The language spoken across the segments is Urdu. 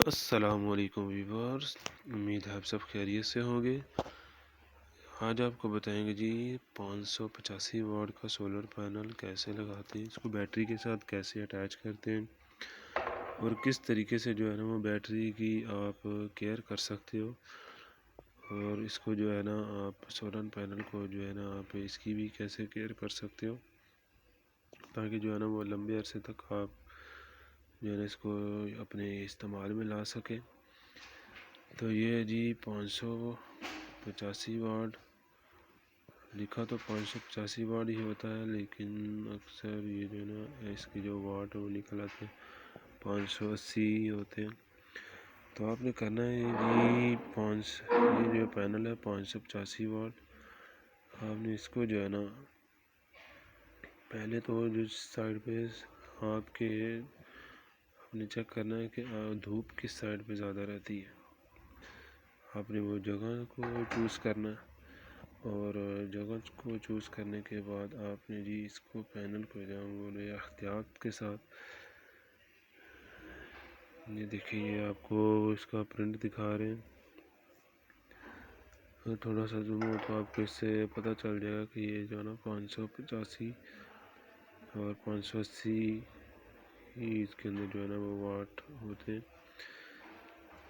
السلام علیکم ویورز، امید ہے آپ سب خیریت سے ہوں گے۔ آج آپ کو بتائیں گے جی 585 واٹ کا سولر پینل کیسے لگاتے ہیں، اس کو بیٹری کے ساتھ کیسے اٹیچ کرتے ہیں اور کس طریقے سے جو ہے نا وہ بیٹری کی آپ کیئر کر سکتے ہو، اور اس کو جو ہے نا آپ سولر پینل کو جو ہے نا آپ اس کی بھی کیسے کیئر کر سکتے ہو تاکہ جو ہے نا وہ لمبے عرصے تک آپ جو ہے نا اس کو اپنے استعمال میں لا سکیں۔ تو یہ جی 585 واٹ لکھا تو 585 واٹ ہی ہوتا ہے، لیکن اکثر یہ جو ہے نا اس کی جو واٹ وہ نکل آتے ہیں 580 ہوتے ہیں۔ تو آپ نے کرنا ہے جی یہ جو پینل ہے 585 واٹ، آپ نے اس کو جو ہے نا پہلے تو جو سائڈ پہ آپ کے آپ نے چیک کرنا ہے کہ دھوپ کس سائڈ پہ زیادہ رہتی ہے، آپ نے وہ جگہ کو چوز کرنا ہے، اور جگہ کو چوز کرنے کے بعد آپ نے جی اس کو پینل کو جو بولے احتیاط کے ساتھ، یہ دیکھیں یہ آپ کو اس کا پرنٹ دکھا رہے ہیں، تھوڑا سا زوم ہو تو آپ کو اس سے پتہ چل جائے گا کہ یہ جو ہے نا 585 اور 580 اس کے اندر جو ہے نا وہ واٹ ہوتے ہیں۔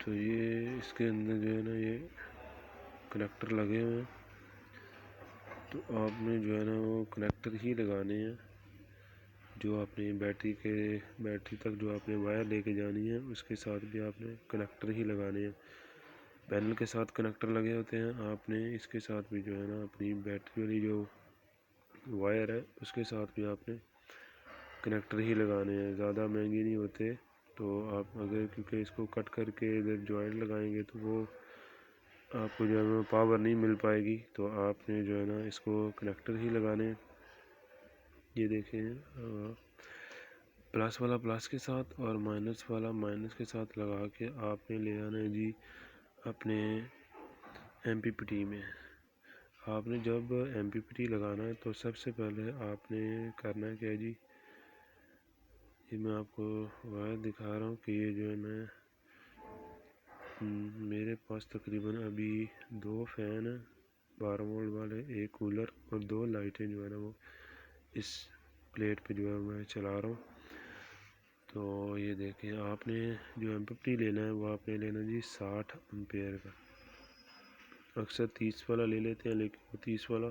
تو یہ اس کے اندر جو ہے نا یہ کنیکٹر لگے ہوئے ہیں، تو آپ نے جو ہے نا وہ کنیکٹر ہی لگانے ہیں، جو آپ نے بیٹری تک جو آپ نے وائر لے کے جانی ہے اس کے ساتھ بھی آپ نے کنیکٹر ہی لگانے ہیں۔ پینل کے ساتھ کنیکٹر لگے ہوتے ہیں، آپ نے اس کے ساتھ بھی جو ہے نا اپنی بیٹری والی جو وائر ہے اس کے ساتھ بھی آپ نے کنیکٹر ہی لگانے ہیں، زیادہ مہنگی نہیں ہوتے۔ تو آپ اگر کیونکہ اس کو کٹ کر کے ادھر جوائنٹ لگائیں گے تو وہ آپ کو جو ہے نا پاور نہیں مل پائے گی، تو آپ نے جو ہے نا اس کو کنیکٹر ہی لگانے ہیں۔ یہ دیکھیں پلس والا پلس کے ساتھ اور مائنس والا مائنس کے ساتھ لگا کے آپ نے لے آنا ہے جی اپنے ایم پی پی ٹی میں۔ آپ نے جب ایم پی پی ٹی لگانا ہے تو سب سے پہلے آپ نے کرنا ہے کیا جی، یہ میں آپ کو وائر دکھا رہا ہوں کہ یہ جو ہے میں میرے پاس تقریباً ابھی 2 فین ہیں 12 وولٹ والے، ایک کولر اور 2 لائٹیں جو ہے نا وہ اس پلیٹ پہ جو ہے میں چلا رہا ہوں۔ تو یہ دیکھیں آپ نے جو ایم پی پی ٹی لینا ہے وہ آپ نے لینا جی 60 امپیئر کا، اکثر 30 والا لے لیتے ہیں لیکن وہ 30 والا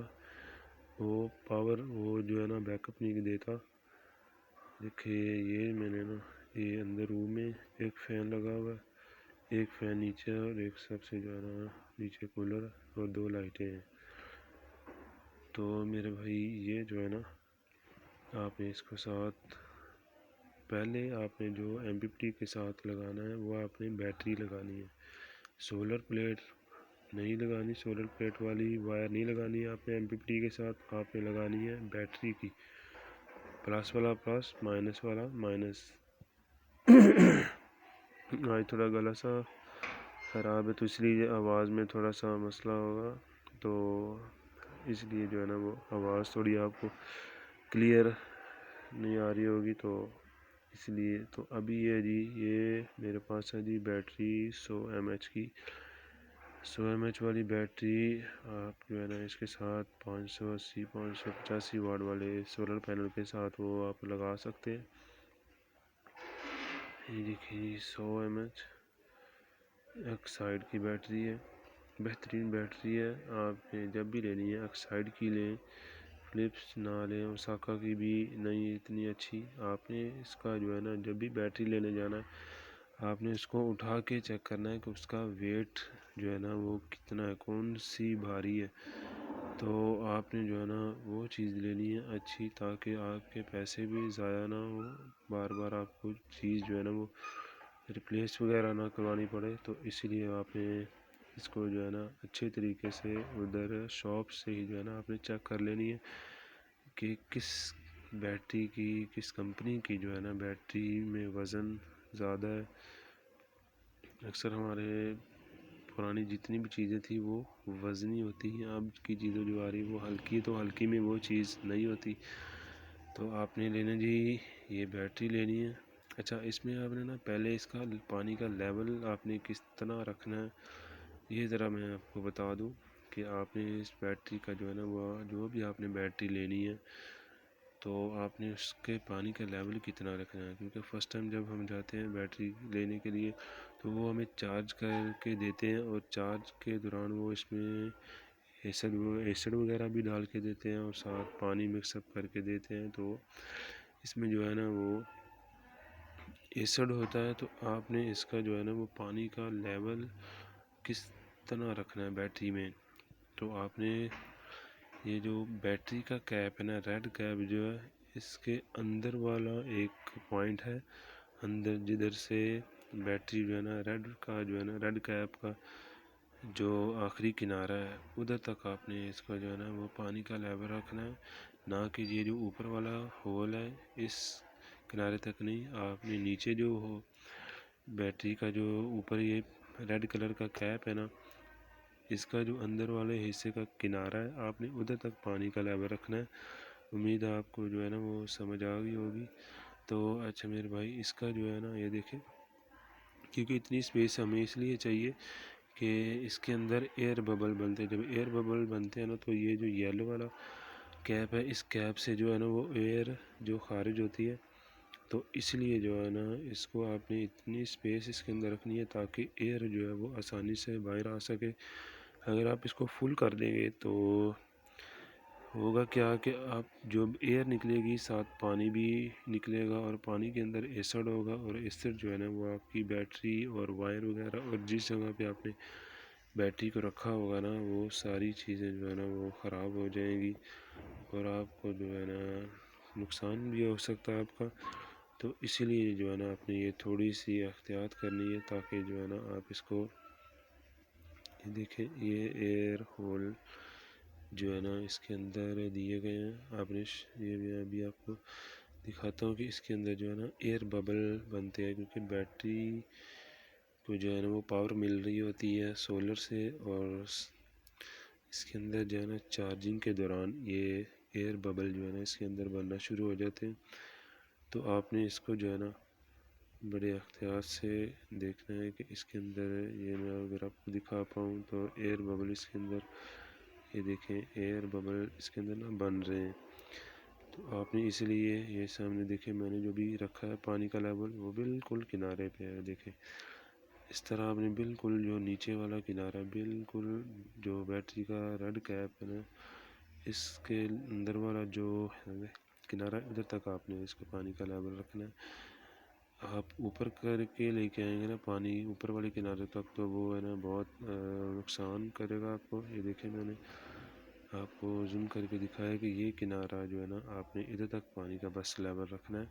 وہ پاور وہ جو ہے نا بیک اپ نہیں دیتا۔ دیکھیں یہ میں نے نا یہ اندر روم میں ایک فین لگا ہوا ہے، ایک فین نیچے اور ایک سب سے جو ہے نا نیچے کولر اور 2 لائٹیں ہیں۔ تو میرے بھائی یہ جو ہے نا آپ نے اس کو ساتھ پہلے آپ نے جو ایم پی پی ٹی کے ساتھ لگانا ہے وہ آپ نے بیٹری لگانی ہے، سولر پلیٹ نہیں لگانی، سولر پلیٹ والی وائر نہیں لگانی ہے آپ نے ایم پی پی ٹی کے ساتھ، آپ نے لگانی ہے بیٹری کی، پلس والا پلس مائنس والا مائنس۔ آج تھوڑا گلا سا خراب ہے تو اس لیے آواز میں تھوڑا سا مسئلہ ہوگا، تو اس لیے جو ہے نا وہ آواز تھوڑی آپ کو کلیئر نہیں آ رہی ہوگی، تو اس لیے تو ابھی یہ جی یہ میرے پاس ہے جی بیٹری 100 ایم ایچ کی، 100 ایم ایچ والی بیٹری آپ جو ہے نا اس کے ساتھ 580 585 واٹ والے سولر پینل کے ساتھ وہ آپ لگا سکتے ہیں۔ یہ دیکھیں 100 ایم ایچ ایکسائڈ کی بیٹری ہے، بہترین بیٹری ہے، آپ نے جب بھی لینی ہے ایکسائڈ کی لیں، فلپس نہ لیں، اوساکا کی بھی نہیں اتنی اچھی۔ آپ نے اس کا جو ہے نا جب بھی بیٹری لینے جانا ہے آپ نے اس کو اٹھا کے چیک کرنا ہے کہ اس کا ویٹ جو ہے نا وہ کتنا ہے، کون سی بھاری ہے، تو آپ نے جو ہے نا وہ چیز لینی ہے اچھی، تاکہ آپ کے پیسے بھی ضائع نہ ہو، بار بار آپ کو چیز جو ہے نا وہ ریپلیس وغیرہ نہ کروانی پڑے۔ تو اسی لیے آپ نے اس کو جو ہے نا اچھے طریقے سے ادھر شاپ سے ہی جو ہے نا آپ نے چیک کر لینی ہے کہ کس بیٹری کی کس کمپنی کی جو ہے نا بیٹری میں وزن زیادہ ہے۔ اکثر ہمارے پرانی جتنی بھی چیزیں تھیں وہ وزنی ہوتی ہیں، اب کی چیزیں جو آ رہی وہ ہلکی، تو ہلکی میں وہ چیز نہیں ہوتی۔ تو آپ نے لینا جی یہ بیٹری لینی ہے اچھا، اس میں آپ نے نا پہلے اس کا پانی کا لیول آپ نے کس طرح رکھنا ہے یہ ذرا میں آپ کو بتا دوں کہ آپ نے اس بیٹری کا جو ہے نا وہ جو بھی آپ نے بیٹری لینی ہے تو آپ نے اس کے پانی کا لیول کتنا رکھنا ہے، کیونکہ فرسٹ ٹائم جب ہم جاتے ہیں بیٹری لینے کے لیے تو وہ ہمیں چارج کر کے دیتے ہیں، اور چارج کے دوران وہ اس میں ایسڈ وغیرہ بھی ڈال کے دیتے ہیں اور ساتھ پانی مکس اپ کر کے دیتے ہیں، تو اس میں جو ہے نا وہ ایسڈ ہوتا ہے، تو آپ نے اس کا جو ہے نا وہ پانی کا لیول کس طرح رکھنا ہے بیٹری میں. تو آپ نے یہ جو بیٹری کا کیپ ہے نا، ریڈ کیپ جو ہے اس کے اندر والا ایک پوائنٹ ہے اندر، جدھر سے بیٹری جو ہے نا ریڈ کا جو ہے نا ریڈ کیپ کا جو آخری کنارہ ہے ادھر تک آپ نے اس کا جو ہے نا وہ پانی کا لیول رکھنا ہے، نہ کہ یہ جو اوپر والا ہول ہے اس کنارے تک نہیں. آپ نے نیچے جو ہو بیٹری کا جو اوپر یہ ریڈ کلر کا کیپ ہے نا، اس کا جو اندر والے حصے کا کنارہ ہے آپ نے ادھر تک پانی کا لیول رکھنا ہے. امید ہے آپ کو جو ہے نا وہ سمجھ آ گئی ہوگی. تو اچھا میرے بھائی، اس کا جو ہے نا یہ دیکھیں، کیونکہ اتنی اسپیس ہمیں اس لیے چاہیے کہ اس کے اندر ایئر ببل بنتے ہیں. جب ایئر ببل بنتے ہیں نا تو یہ جو یلو والا کیپ ہے اس کیپ سے جو ہے نا وہ ایئر جو خارج ہوتی ہے، تو اس لیے جو ہے نا اس کو آپ نے اتنی اسپیس اس کے اندر رکھنی ہے تاکہ ایئر جو ہے وہ آسانی سے باہر آ سکے. اگر آپ اس کو فل کر دیں گے تو ہوگا کیا کہ آپ جو ایئر نکلے گی ساتھ پانی بھی نکلے گا، اور پانی کے اندر ایسڈ ہوگا، اور ایسڈ جو ہے نا وہ آپ کی بیٹری اور وائر وغیرہ اور جس جگہ پہ آپ نے بیٹری کو رکھا ہوگا نا وہ ساری چیزیں جو ہے نا وہ خراب ہو جائیں گی، اور آپ کو جو ہے نا نقصان بھی ہو سکتا ہے آپ کا. تو اسی لیے جو ہے نا آپ نے یہ تھوڑی سی احتیاط کرنی ہے تاکہ جو ہے نا آپ اس کو دیکھیں. یہ ایئر ہول جو ہے نا اس کے اندر دیے گئے ہیں. آپ نے یہ میں ابھی آپ کو دکھاتا ہوں کہ اس کے اندر جو ہے نا ایئر ببل بنتے ہیں، کیونکہ بیٹری کو جو ہے نا وہ پاور مل رہی ہوتی ہے سولر سے، اور اس کے اندر جو ہے نا چارجنگ کے دوران یہ ایئر ببل جو ہے نا اس کے اندر بننا شروع ہو جاتے ہیں. تو آپ نے اس کو جو ہے نا بڑے احتیاط سے دیکھنا ہے کہ اس کے اندر یہ میں اگر آپ کو دکھا پاؤں تو ایئر ببل اس کے اندر یہ دیکھیں ایئر ببل اس کے اندر نا بن رہے ہیں. تو آپ نے اس لیے یہ سامنے دیکھیں میں نے جو بھی رکھا ہے پانی کا لیول وہ بالکل کنارے پہ ہے. دیکھیں اس طرح آپ نے بالکل جو نیچے والا کنارہ بالکل جو بیٹری کا ریڈ کیپ ہے نا اس کے اندر والا جو کنارہ ادھر تک آپ نے اس کو پانی کا لیول رکھنا ہے. آپ اوپر کر کے لے کے آئیں گے نا پانی اوپر والے کنارے تک تو وہ ہے نا بہت نقصان کرے گا آپ کو. یہ دیکھیں میں نے آپ کو زوم کر کے دکھایا کہ یہ کنارہ جو ہے نا آپ نے ادھر تک پانی کا بس لیول رکھنا ہے،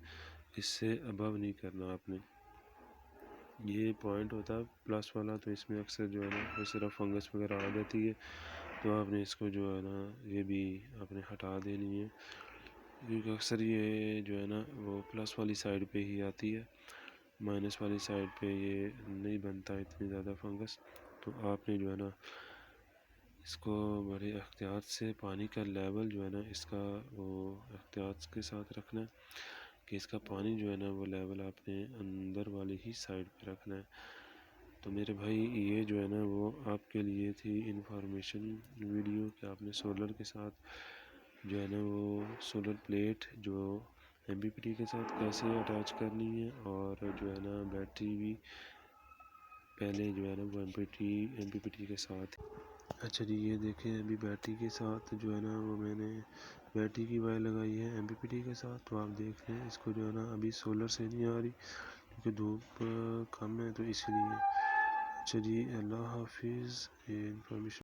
اس سے ابو نہیں کرنا آپ نے. یہ پوائنٹ ہوتا ہے پلس والا، تو اس میں اکثر جو ہے نا وہ صرف فنگس وغیرہ آ جاتی ہے، تو آپ نے اس کو جو ہے نا یہ بھی آپ نے ہٹا دینی ہے، کیونکہ اکثر یہ جو ہے نا وہ پلس والی سائڈ پہ ہی آتی ہے، مائنس والی سائڈ پہ یہ نہیں بنتا اتنی زیادہ فنگس. تو آپ نے جو ہے نا اس کو بڑے احتیاط سے پانی کا لیول جو ہے نا اس کا وہ احتیاط کے ساتھ رکھنا ہے کہ اس کا پانی جو ہے نا وہ لیول آپ نے اندر والی ہی سائڈ پہ رکھنا ہے. تو میرے بھائی یہ جو ہے نا وہ آپ کے لیے تھی انفارمیشن ویڈیو کہ آپ نے سولر کے ساتھ جو ہے نا وہ سولر پلیٹ جو ایم پی پی ٹی کے ساتھ کیسے اٹیچ کرنی ہے، اور جو ہے نا بیٹری بھی پہلے جو ہے نا وہ ایم پی پی ٹی کے ساتھ. اچھا جی، یہ دیکھیں ابھی بیٹری کے ساتھ جو ہے نا وہ میں نے بیٹری کی وائر لگائی ہے ایم پی پی ٹی کے ساتھ. تو آپ دیکھ لیں اس کو جو ہے نا ابھی سولر سے نہیں آ رہی کیونکہ دھوپ کم ہے تو اس لیے. اچھا جی، اللہ حافظ. یہ انفارمیشن